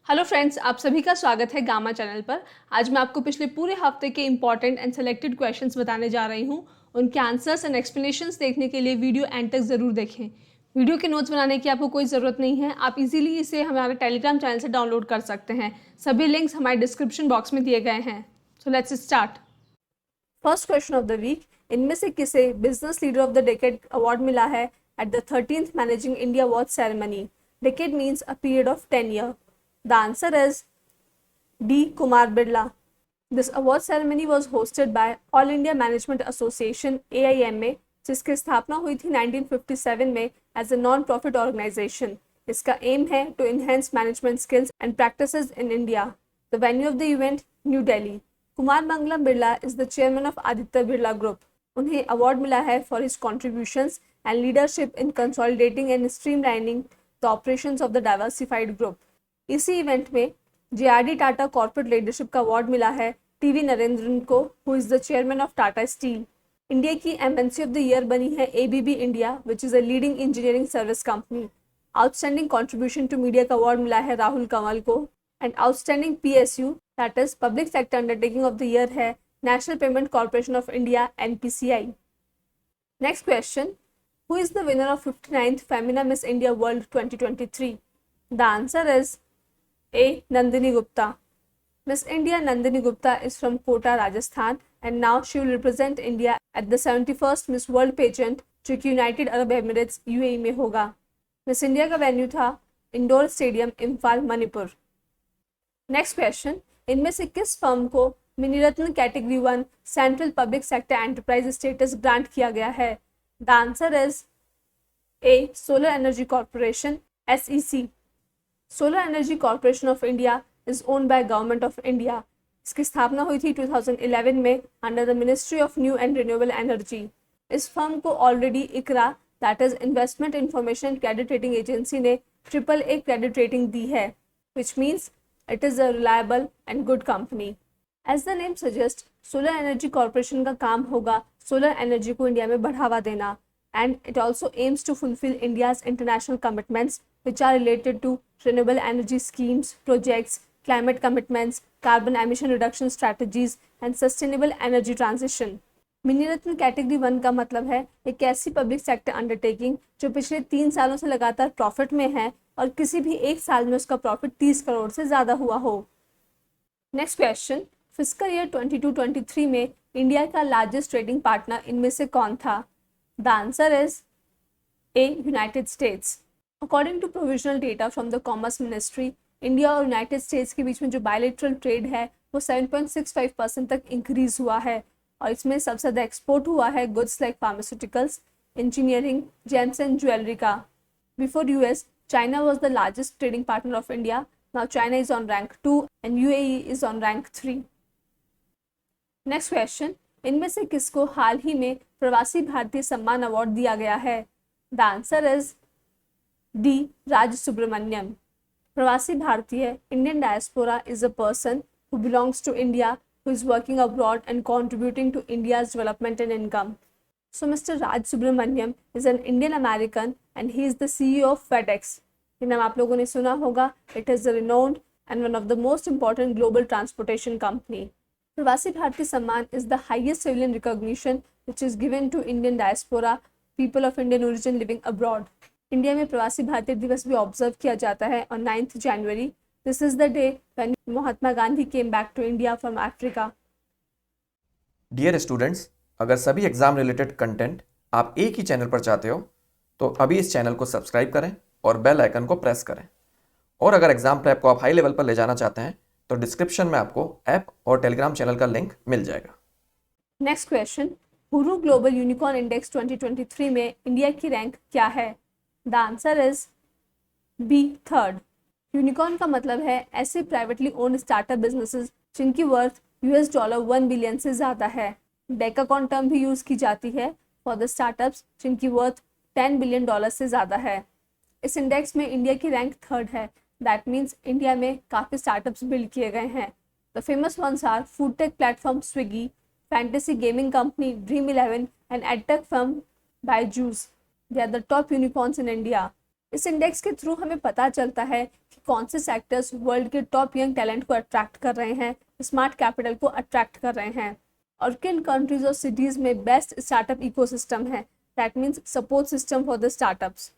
Hello friends, आप सभी का स्वागत है गामा चैनल पर। आज मैं आपको पिछले पूरे हफ्ते के इंपॉर्टेंट एंड सेलेक्टेड क्वेश्चंस बताने जा रही हूं। उनके आंसर्स एंड एक्सप्लेनेशंस देखने के लिए वीडियो एंड तक ज़रूर देखें। वीडियो के नोट्स बनाने की आपको कोई ज़रूरत नहीं है, आप इजीली इसे हमारे टेलीग्राम चैनल से डाउनलोड कर सकते हैं। सभी लिंक्स हमारे डिस्क्रिप्शन बॉक्स में दिए गए हैं। So let's start. First question of the week, इनमें से किसे business leader of the decade award मिला है at the 13th managing India award ceremony? Decade means a period of 10 year. The answer is D. Kumar Birla. This award ceremony was hosted by All India Management Association AIMA, जिसकी स्थापना हुई थी 1957 में as a non profit organisation. इसका aim है to enhance management skills and practices in India. The venue of the event New Delhi. Kumar Mangalam Birla is the chairman of Aditya Birla group. उन्हें award मिला है for his contributions and leadership in consolidating and streamlining the operations of the diversified group. इसी event में JRD Tata corporate leadership का award मिला है TV Narendran को, who is the chairman of Tata steel. India की MNC ऑफ द ईयर बनी है ABB India, which is a leading engineering service company. Outstanding contribution to media का अवार्ड मिला है राहुल कंवल को। And outstanding PSU that is public sector undertaking of the year है national payment corporation of India NPCI। Next question, who is the winner of 59th Femina miss India world 2023? The answer is A. Nandini Gupta. Miss India Nandini Gupta is from Kota, Rajasthan, and now she will represent India at the 71st Miss World pageant, जो कि United Arab Emirates UAE में होगा। Miss India का venue था indoor stadium Imphal, Manipur. Next question, इनमें से किस firm को Miniratna category 1 central public sector enterprise status grant किया गया है? The answer is A. Solar energy corporation SEC। Solar energy corporation of India is owned by government of India. इसकी स्थापना हुई थी 2011 में under the ministry of new and renewable energy. इस firm को already Iqra that is investment information credit rating agency ने AAA credit rating दी है, which means it is a reliable and good company. As the name suggest, solar energy corporation का काम होगा solar energy को India में बढ़ावा देना, and it also aims to fulfill India's international commitments which are related to renewable energy schemes, projects, climate commitments, carbon emission reduction strategies and sustainable energy transition. Miniratna category 1 का मतलब है एक ऐसी public sector undertaking जो पिछले 3 सालों से लगातार प्रॉफिट में है और किसी भी एक साल में उसका प्रॉफिट 30 करोड़ से ज़्यादा हुआ हो। नेक्स्ट क्वेश्चन, फिस्कल ईयर 22-23 में इंडिया का लार्जेस्ट ट्रेडिंग पार्टनर इनमें से कौन था? The answer is A. United States. According to provisional data from the Commerce Ministry, India और यूनाइटेड स्टेट्स के बीच में जो बायलैटरल ट्रेड है वो 7.65% तक इंक्रीज हुआ है, और इसमें सबसे ज़्यादा एक्सपोर्ट हुआ है goods like pharmaceuticals, engineering, gems and jewellery का। Before US, China was the largest trading partner of India. Now China is on rank 2 and UAE is on rank 3. Next question, इनमें से किसको हाल ही में प्रवासी भारतीय सम्मान अवार्ड दिया गया है? The answer is D. राज सुब्रमण्यम। प्रवासी भारतीय Indian diaspora is a person who belongs to India who is working abroad and contributing to India's development and income. So Mr. Raj Subramaniam is an Indian American and he is the CEO of FedEx. ये नाम आप लोगों ने सुना होगा। It is a renowned and one of the most important global transportation company. प्रवासी भारतीय सम्मान is the highest civilian recognition which is given to Indian diaspora, people of Indian origin living abroad. India में प्रवासी भारतीय दिवस भी observe किया जाता है on 9th January. This is the day when Mahatma Gandhi came back to India from Africa. Dear students, अगर सभी एग्जाम रिलेटेड कंटेंट आप एक ही चैनल पर चाहते हो तो अभी इस चैनल को सब्सक्राइब करें और बेल आइकन को प्रेस करें। और अगर एग्जाम प्रेप को आप हाई लेवल पर ले जाना चाहते हैं तो डिस्क्रिप्शन में आपको ऐप और टेलीग्राम चैनल का लिंक मिल जाएगा। Next question, Hurun global unicorn index 2023 में इंडिया की रैंक क्या है? The answer is B. Third. Unicorn का मतलब है ऐसे प्राइवेटली ओन्ड स्टार्टअप बिजनेसेस जिनकी वर्थ $1 बिलियन से ज़्यादा है। डेकाकॉन टर्म भी यूज़ की जाती है फॉर द स्टार्टअप्स जिनकी वर्थ $10 बिलियन से ज़्यादा है। इस इंडेक्स में इंडिया की रैंक थर्ड है। दैट मीन्स इंडिया में काफ़ी स्टार्टअप्स बिल्ड किए गए हैं। The famous ones are food tech platform Swiggy, fantasy gaming company Dream11 and edtech firm Byju's. They are the top unicorns in India. इस इंडेक्स के थ्रू हमें पता चलता है कि कौन से सेक्टर्स वर्ल्ड के टॉप यंग टैलेंट को अट्रैक्ट कर रहे हैं, स्मार्ट कैपिटल को अट्रैक्ट कर रहे हैं, और किन कंट्रीज और सिटीज में बेस्ट स्टार्टअप इकोसिस्टम है, that means support system for the startups.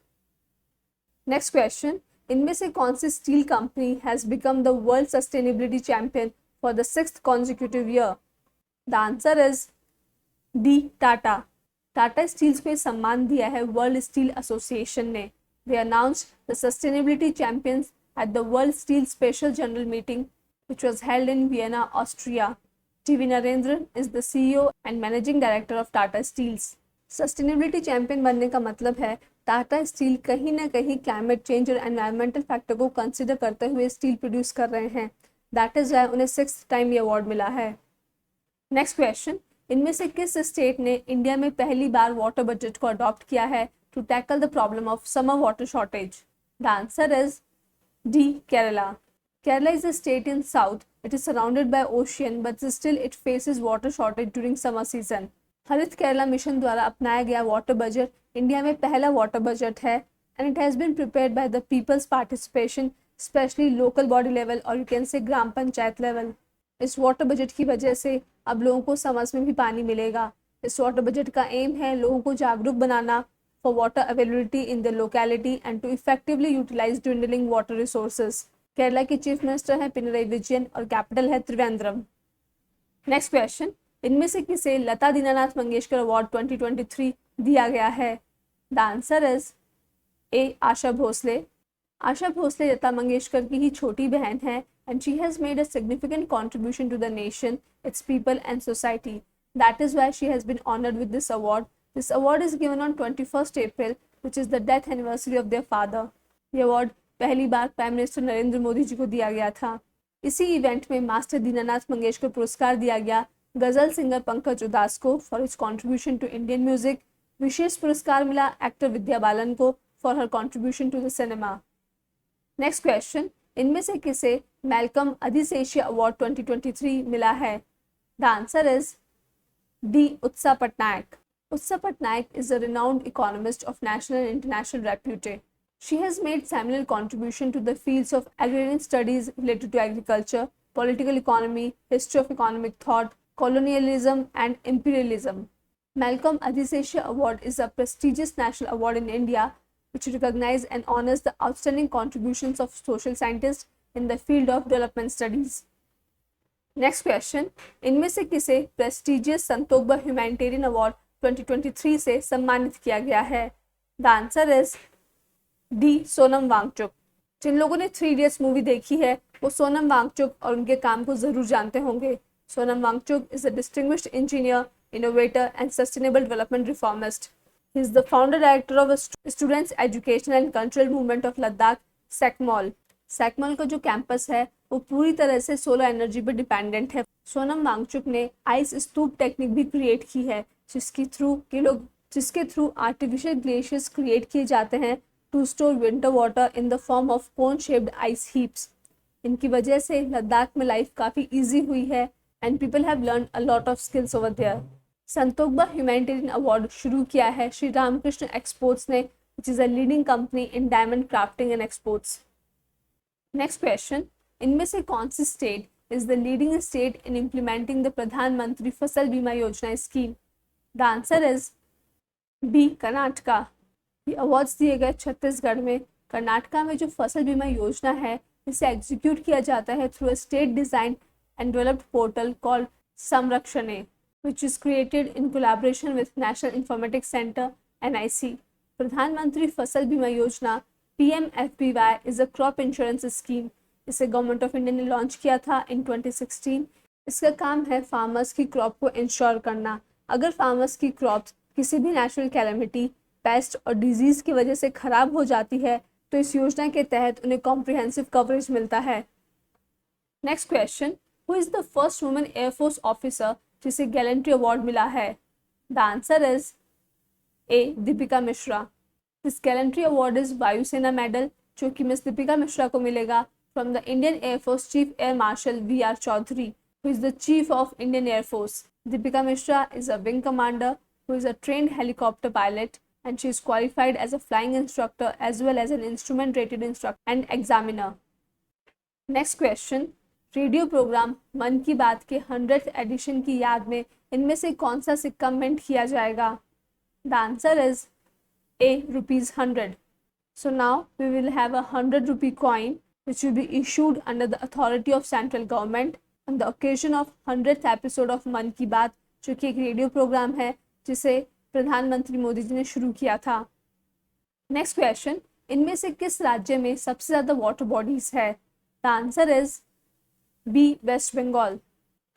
Next question, इनमें से कौन सी steel company has become the world sustainability champion for the 6th consecutive year? The answer is D, Tata. Tata steels को सम्मान दिया है वर्ल्ड स्टील एसोसिएशन ने। They announced the sustainability champions at the World Steel Special General Meeting, which was held in Vienna, Austria. TV Narendran is the CEO and Managing Director of Tata Steels. Sustainability champion बनने का मतलब है Tata steel कहीं ना कहीं climate change और environmental factor को consider करते हुए स्टील प्रोड्यूस कर रहे हैं। दैट इज वाई उन्हें 6th टाइम ये अवार्ड मिला है। नेक्स्ट क्वेश्चन, इनमें से किस स्टेट ने इंडिया में पहली बार वाटर बजट को अडॉप्ट किया है to tackle the problem of summer water shortage? The answer is D, Kerala. Kerala is a state in south. It is surrounded by ocean, but still it faces water shortage during summer season. हरित Kerala mission द्वारा अपनाया गया water budget India में पहला water budget है and it has been prepared by the people's participation, especially local body level और you can say gram panchayat level. इस water budget की वजह से अब लोगों को समर्स में भी पानी मिलेगा। इस वाटर बजट का एम है लोगों को जागरूक बनाना for water availability in the locality and to effectively utilize dwindling water resources. Kerala के चीफ मिनिस्टर हैं पिनरई विजयन और कैपिटल है त्रिवेंद्रम। नेक्स्ट क्वेश्चन, इनमें से किसे लता दीनानाथ मंगेशकर अवार्ड 2023 दिया गया है? द आंसर इज ए, आशा भोसले। आशा भोसले लता मंगेशकर की ही छोटी बहन है and she has made a significant contribution to the nation, its people and society. That is why she has been honored with this award. This award is given on 21st April, which is the death anniversary of their father. ये award पहली बार prime minister Narendra Modi ji को दिया गया था। इसी event में master Dinanath Mangeshkar पुरस्कार दिया गया गजल सिंगर पंकज उदास को for his contribution to Indian music. विशेष पुरस्कार मिला एक्टर विद्या बालन को for her contribution to the cinema. Next question, इनमें से किसे मैल्कम अधिशेषिया अवार्ड 2023 मिला है? The answer is D, Utsa Patnaik. Utsa Patnaik is a renowned economist of national and international repute. She has made seminal contribution to the fields of agrarian studies related to agriculture, political economy, history of economic thought, colonialism, and imperialism. Malcolm Adisesha Award is a prestigious national award in India which recognizes and honors the outstanding contributions of social scientists in the field of development studies. Next question, इनमें से किसे prestigious संतोखबा humanitarian award 2023 से सम्मानित किया गया है? The answer is D, Sonam Wangchuk. जिन लोगों ने 3 Idiots मूवी देखी है वो सोनम वांगचुक और उनके काम को जरूर जानते होंगे। Sonam Wangchuk is a distinguished engineer, innovator and sustainable development reformist. He is the founder director of students education and cultural movement of Ladakh, SECMOL. SECMOL का जो कैंपस है वो पूरी तरह से सोलर एनर्जी पर डिपेंडेंट है। सोनम वांगचुक ने आइस स्तूप टेक्निक भी क्रिएट की है जिसके थ्रू आर्टिफिशियल ग्लेशियर्स क्रिएट किए जाते हैं to store winter water in the form of cone shaped ice heaps. इनकी वजह से लद्दाख में लाइफ काफ़ी ईजी हुई है and people have learn a lot of skills over there. Santokhba humanitarian award शुरू किया है श्री रामकृष्ण एक्सपोर्ट्स ने, which is a leading company in diamond crafting and exports. Next question, इनमें से कौन सी state is the leading state in implementing the Pradhan Mantri Fasal Bima Yojana scheme? The answer is B, Karnataka. ये awards दिए गए छत्तीसगढ़ में। कर्नाटका में जो फसल बीमा योजना है इसे एग्जीक्यूट किया जाता है through a state design and developed portal called संरक्षणे, which is created in collaboration with National Informatics Center NIC. प्रधानमंत्री फसल बीमा योजना PMFBY is a crop insurance scheme. इसे गवर्नमेंट ऑफ इंडिया ने लॉन्च किया था इन 2016। इसका काम है फार्मर्स की क्रॉप को इंश्योर करना। अगर फार्मर्स की क्रॉप्स किसी भी नेचुरल कैलेमिटी, पेस्ट और डिजीज की वजह से खराब हो जाती है तो इस योजना के तहत उन्हें कॉम्प्रिहेंसिव कवरेज मिलता है। Next question, who is the first women air force officer जिसे गैलेंट्री अवार्ड मिला है? The answer is A, Deepika Mishra. This gallantry award is वायुसेना मेडल जो कि मिस दीपिका मिश्रा को मिलेगा from the Indian air force chief air marshal VR Chaudhari, who is the chief of Indian air force. Deepika Mishra is a wing commander who is a trained helicopter pilot and she is qualified as a flying instructor as well as an instrument rated instructor and examiner. Next question, radio programme Mann Ki बात के 100th addition की याद में इनमें से कौन सा सिक्का मिंट किया जाएगा? The answer is A, ₹100. So now we will have a 100 rupee coin which will be issued under the authority of central government on the occasion of 100th episode of मन की बात, जो कि एक रेडियो प्रोग्राम है जिसे प्रधानमंत्री मोदी जी ने शुरू किया था। नेक्स्ट क्वेश्चन, इनमें से किस राज्य में सबसे ज्यादा वाटर बॉडीज है? The answer is B, West Bengal.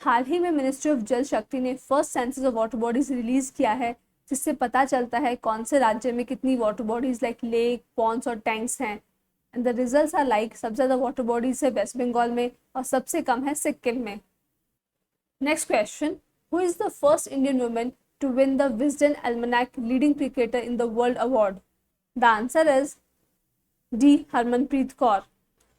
हाल ही में मिनिस्ट्री ऑफ जल शक्ति ने first census of water bodies release किया है, जिससे पता चलता है कौन से राज्य में कितनी water bodies like lake, ponds और टैंक्स हैं। And the results are like सबसे ज़्यादा वाटर बॉडीज है वेस्ट बंगाल में और सबसे कम है सिक्किम में। Next question, who is the first Indian women to win the Wisden almanack leading cricketer in the world award? The answer is D, Harmanpreet Kaur.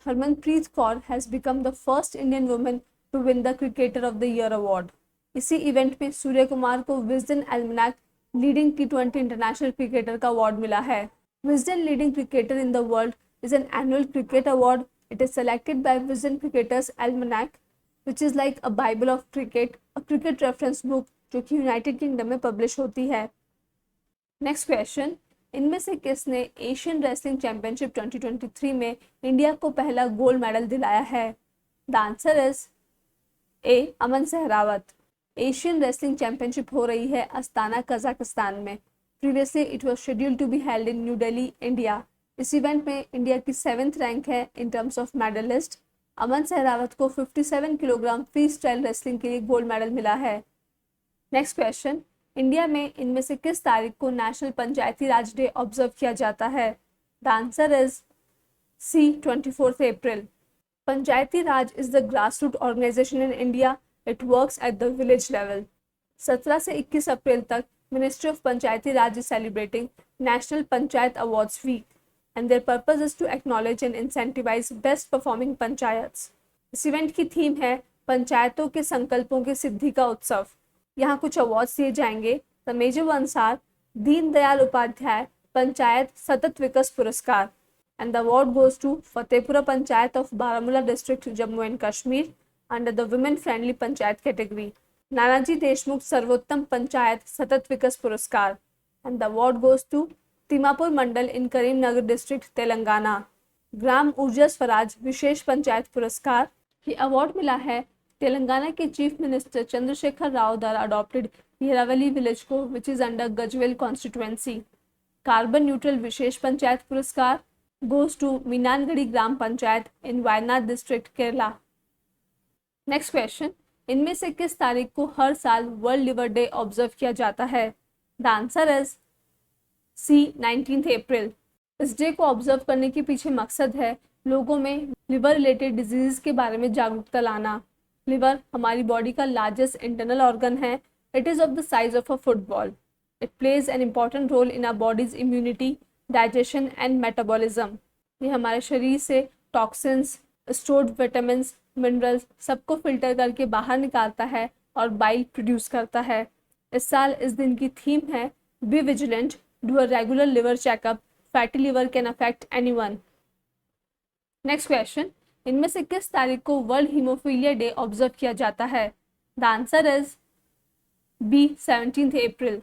Harmanpreet Kaur has become the first Indian women to win the cricketer of the year award. इसी event में सूर्य कुमार को Wisden almanack leading T20 international cricketer का award मिला है। Wisden leading cricketer in the world is an annual cricket award. It is selected by Wisden Cricketers Almanac, which is like a Bible of cricket, a cricket reference book जो कि United kingdom में publish होती है। Next question, इनमें से किसने Asian wrestling championship 2023 में India को पहला गोल्ड मेडल दिलाया है? The answer is A, Aman Sehrawat. Asian wrestling championship हो रही है अस्ताना, कजाकिस्तान में। Previously it was scheduled to be held in New Delhi, India. इस इवेंट में इंडिया की 7th रैंक है in terms of medalist. Aman Sehrawat को 57 किलोग्राम फ्री स्टाइल रेसलिंग के लिए गोल्ड मेडल मिला है। नेक्स्ट क्वेश्चन, इंडिया में इनमें से किस तारीख को national Panchayati Raj day observe किया जाता है? The answer is C, 24 April. Panchayati Raj is the grass root organisation in India. It works at the village level. 17 से 21 अप्रैल तक ministry of Panchayati Raj is celebrating national panchayat awards week and their purpose is to acknowledge and incentivize best performing panchayat. इस event की theme है पंचायतों के संकल्पों की सिद्धि का उत्सव। यहाँ कुछ अवार्ड्स दिए जाएंगे। The major ones are Deendayal Upadhyay Panchayat Satat Vikas Puraskar and the award goes to Fatehpura Panchayat of Baramulla district, Jammu and Kashmir, under the women friendly panchayat category. Nanaji Deshmukh Sarvottam Panchayat Satat Vikas Puraskar and the award goes to Timmapur Mandal in Karimnagar district, Telangana. Gram Urja Swaraj विशेष पंचायत पुरस्कार, ये अवार्ड मिला है तेलंगाना के चीफ मिनिस्टर चंद्रशेखर राव द्वारा अडॉप्टेड हीरावली विलेज को, which is under Gajwel constituency. Carbon neutral Vishesh Panchayat Puraskar goes to Meenangadi Gram Panchayat in Wayanad district, Kerala. Next question, इनमें से किस तारीख को हर साल वर्ल्ड लिवर डे ऑब्जर्व किया जाता है? द आंसर इज C, 19 अप्रैल। इस डे को ऑब्जर्व करने के पीछे मकसद है लोगों में लिवर रिलेटेड डिजीज के बारे में जागरूकता लाना। लिवर हमारी बॉडी का लार्जेस्ट इंटरनल ऑर्गन है। It is of the size of a football. It plays an important role in our bodies immunity, digestion and metabolism. ये हमारे शरीर से टॉक्सिन्स, स्टोर्ड विटामिन, मिनरल्स सबको फिल्टर करके बाहर निकालता है और बाइल प्रोड्यूस करता है। इस साल इस दिन की थीम है be vigilant, do a regular liver checkup, fatty liver can affect anyone। Next question, इनमें से किस तारीख को वर्ल्ड हीमोफीलिया डे ऑब्जर्व किया जाता है? The answer is B, 17 April.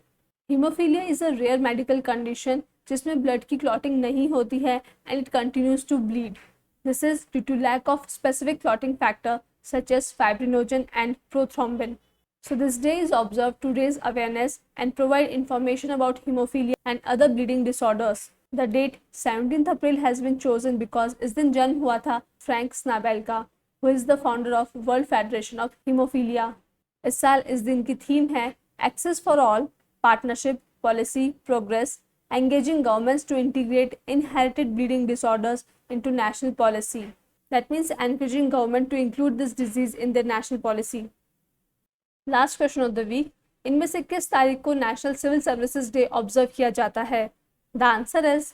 Haemophilia is a rare medical condition जिसमें ब्लड की क्लॉटिंग नहीं होती है and it continues to bleed. This is due to lack of specific clotting factor such as fibrinogen and prothrombin. So this day is observed to raise awareness and provide information about hemophilia and other bleeding disorders. The date 17th April has been chosen because इस दिन जन्म हुआ था Frank स्नाबेल का, who is the founder of World Federation of Hemophilia। इस साल इस दिन की थीम है Access for All, Partnership, Policy, Progress, engaging governments to integrate inherited bleeding disorders into national policy. That means encouraging government to include this disease in their national policy। Last question of the week, इनमें से किस तारीख को national civil services day observe किया जाता है? The answer is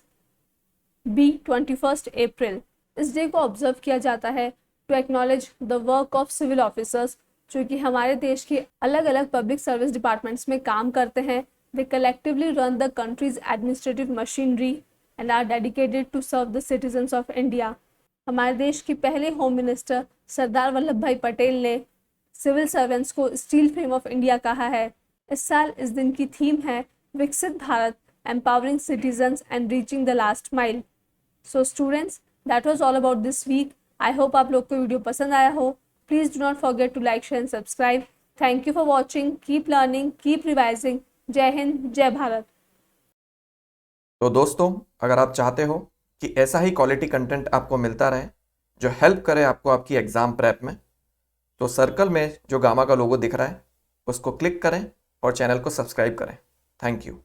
B, 21 April. इस day को ऑब्जर्व किया जाता है to acknowledge the work of civil officers जो कि हमारे देश के अलग अलग पब्लिक सर्विस डिपार्टमेंट्स में काम करते हैं। They collectively run the country's administrative machinery and are dedicated to serve the citizens of India. हमारे देश के पहले होम मिनिस्टर सरदार वल्लभ भाई पटेल ने सिविल सर्वेंट्स को स्टील फ्रेम ऑफ इंडिया कहा है। इस साल इस दिन की थीम है Viksit Bharat, empowering citizens and reaching the last mile. So students, that was all about this week. I hope आप लोग को वीडियो पसंद आया हो। Please do not forget to like, share and subscribe. Thank you for watching. Keep learning, keep revising. जय हिंद, जय भारत। तो दोस्तों, अगर आप चाहते हो कि ऐसा ही क्वालिटी कंटेंट आपको मिलता रहे जो हेल्प करे आपको आपकी एग्ज़ाम प्रेप में, तो सर्कल में जो गामा का लोगो दिख रहा है उसको क्लिक करें और चैनल को सब्सक्राइब करें। Thank you.